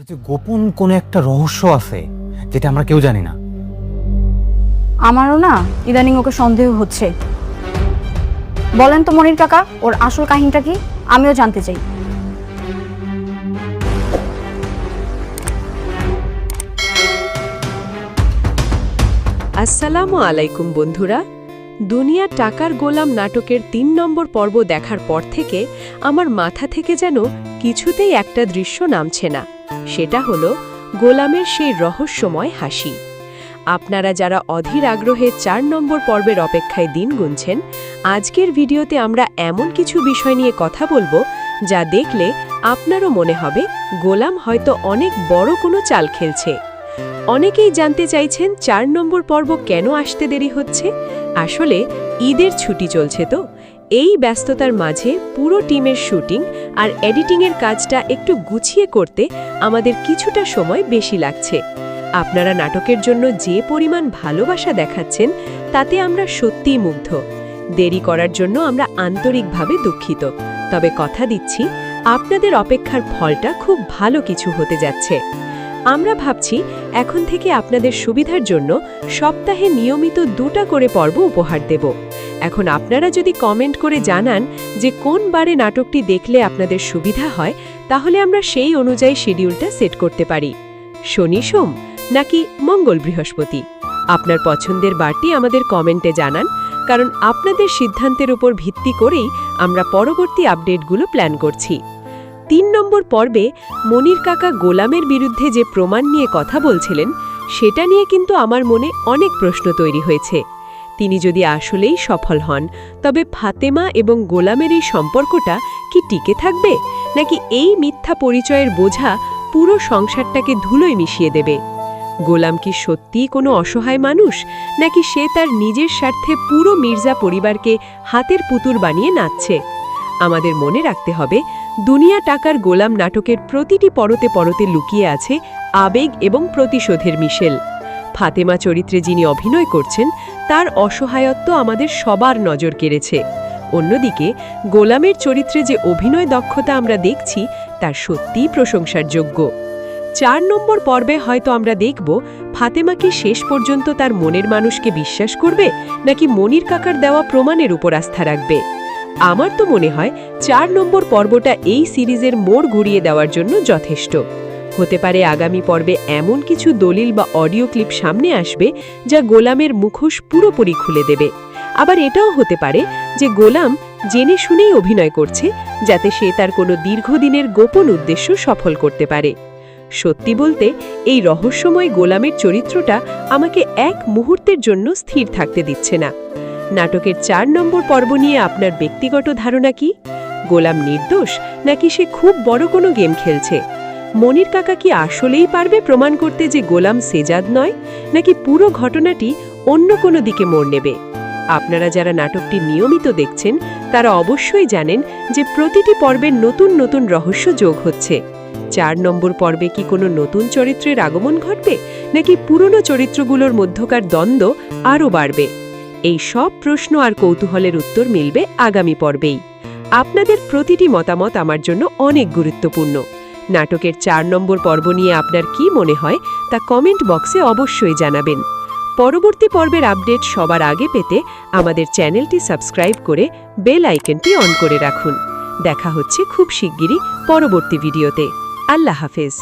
যে গোপন কোনো একটা রহস্য আছে যেটা আমরা কেউ জানি না। আমারও না ইদানিং ওকে সন্দেহ হচ্ছে। বলেন তো মনির কাকা, ওর আসল কাহিনীটা কি? আমিও জানতে চাই। আসসালামু আলাইকুম বন্ধুরা। দুনিয়া টাকার গোলাম নাটকের ৩ নম্বর পর্ব দেখার পর থেকে আমার মাথা থেকে যেন কিছুতেই একটা দৃশ্য নামছে না। সেটা হলো গোলামের সেই রহস্যময় হাসি। আপনারা যারা অধীর আগ্রহে ৪ নম্বর পর্বের অপেক্ষায় দিন গুনছেন, আজকের ভিডিওতে আমরা এমন কিছু বিষয় নিয়ে কথা বলবো যা দেখলে আপনারও মনে হবে গোলাম হয়তো অনেক বড় কোনো চাল খেলছে। অনেকেই জানতে চাইছেন ৪ নম্বর পর্ব কেন আসতে দেরি হচ্ছে। আসলে ঈদের ছুটি চলছে, তো এই ব্যস্ততার মাঝে পুরো টিমের শুটিং আর এডিটিংয়ের কাজটা একটু গুছিয়ে করতে আমাদের কিছুটা সময় বেশি লাগছে। আপনারা নাটকের জন্য যে পরিমাণ ভালোবাসা দেখাচ্ছেন তাতে আমরা সত্যিই মুগ্ধ। দেরি করার জন্য আমরা আন্তরিকভাবে দুঃখিত, তবে কথা দিচ্ছি আপনাদের অপেক্ষার ফলটা খুব ভালো কিছু হতে যাচ্ছে। আমরা ভাবছি এখন থেকে আপনাদের সুবিধার জন্য সপ্তাহে নিয়মিত 2টা করে পর্ব উপহার দেব। এখন আপনারা যদি কমেন্ট করে জানান যে কোন বারে নাটকটি দেখলে আপনাদের সুবিধা হয়, তাহলে আমরা সেই অনুযায়ী শিডিউলটা সেট করতে পারি। শনি সোম নাকি মঙ্গল বৃহস্পতি, আপনার পছন্দের বারটি আমাদের কমেন্টে জানান, কারণ আপনাদের সিদ্ধান্তের উপর ভিত্তি করেই আমরা পরবর্তী আপডেটগুলো প্ল্যান করছি। ৩ নম্বর পর্বে মনির কাকা গোলামের বিরুদ্ধে যে প্রমাণ নিয়ে কথা বলছিলেন, সেটা নিয়ে কিন্তু আমার মনে অনেক প্রশ্ন তৈরি হয়েছে। তিনি যদি আসলেই সফল হন, তবে ফাতেমা এবং গোলামের এই সম্পর্কটা কি টিকে থাকবে, নাকি এই মিথ্যা পরিচয়ের বোঝা পুরো সংসারটাকে ধুলোয় মিশিয়ে দেবে? গোলাম কি সত্যিই কোনো অসহায় মানুষ, নাকি সে তার নিজের স্বার্থে পুরো মির্জা পরিবারকে হাতের পুতুল বানিয়ে নাচছে? আমাদের মনে রাখতে হবে, দুনিয়া টাকার গোলাম নাটকের প্রতিটি পরতে পরতে লুকিয়ে আছে আবেগ এবং প্রতিশোধের মিশেল। ফাতেমা চরিত্রে যিনি অভিনয় করছেন, তার অসহায়ত্ব আমাদের সবার নজর কেড়েছে। অন্যদিকে গোলামের চরিত্রে যে অভিনয় দক্ষতা আমরা দেখছি, তার সত্যিই প্রশংসার যোগ্য। ৪ নম্বর পর্বে হয়তো আমরা দেখব ফাতেমা কি শেষ পর্যন্ত তার মনের মানুষকে বিশ্বাস করবে, নাকি মনির কাকার দেওয়া প্রমাণের উপর আস্থা রাখবে। আমার তো মনে হয় ৪ নম্বর পর্বটা এই সিরিজের মোড় ঘুরিয়ে দেওয়ার জন্য যথেষ্ট। হতে পারে আগামী পর্বে এমন কিছু দলিল বা অডিও ক্লিপ সামনে আসবে যা গোলামের মুখোশ পুরোপুরি খুলে দেবে। আবার এটাও হতে পারে যে গোলাম জেনে শুনেই অভিনয় করছে, যাতে সে তার কোনো দীর্ঘদিনের গোপন উদ্দেশ্য সফল করতে পারে। সত্যি বলতে, এই রহস্যময় গোলামের চরিত্রটা আমাকে এক মুহূর্তের জন্য স্থির থাকতে দিচ্ছে না। নাটকের ৪ নম্বর পর্ব নিয়ে আপনার ব্যক্তিগত ধারণা কি? গোলাম নির্দোষ, নাকি সে খুব বড় কোনো গেম খেলছে? মনির কাকা কি আসলেই পারবে প্রমাণ করতে যে গোলাম সেজাদ নয়, নাকি পুরো ঘটনাটি অন্য কোনো দিকে মোড় নেবে? আপনারা যারা নাটকটি নিয়মিত দেখছেন, তারা অবশ্যই জানেন যে প্রতিটি পর্বের নতুন নতুন রহস্য যোগ হচ্ছে। ৪ নম্বর পর্বে কি কোনো নতুন চরিত্রের আগমন ঘটবে, নাকি পুরনো চরিত্রগুলোর মধ্যকার দ্বন্দ্ব আরও বাড়বে? এই সব প্রশ্ন আর কৌতূহলের উত্তর মিলবে আগামী পর্বেই। আপনাদের প্রতিটি মতামত আমার জন্য অনেক গুরুত্বপূর্ণ। নাটকের ৪ নম্বর পর্ব নিয়ে আপনার কি মনে হয় তা কমেন্ট বক্সে অবশ্যই জানাবেন। পরবর্তী পর্বের আপডেট সবার আগে পেতে আমাদের চ্যানেলটি সাবস্ক্রাইব করে বেল আইকনটি অন করে রাখুন। দেখা হচ্ছে খুব শিগগিরই পরবর্তী ভিডিওতে। আল্লাহ হাফেজ।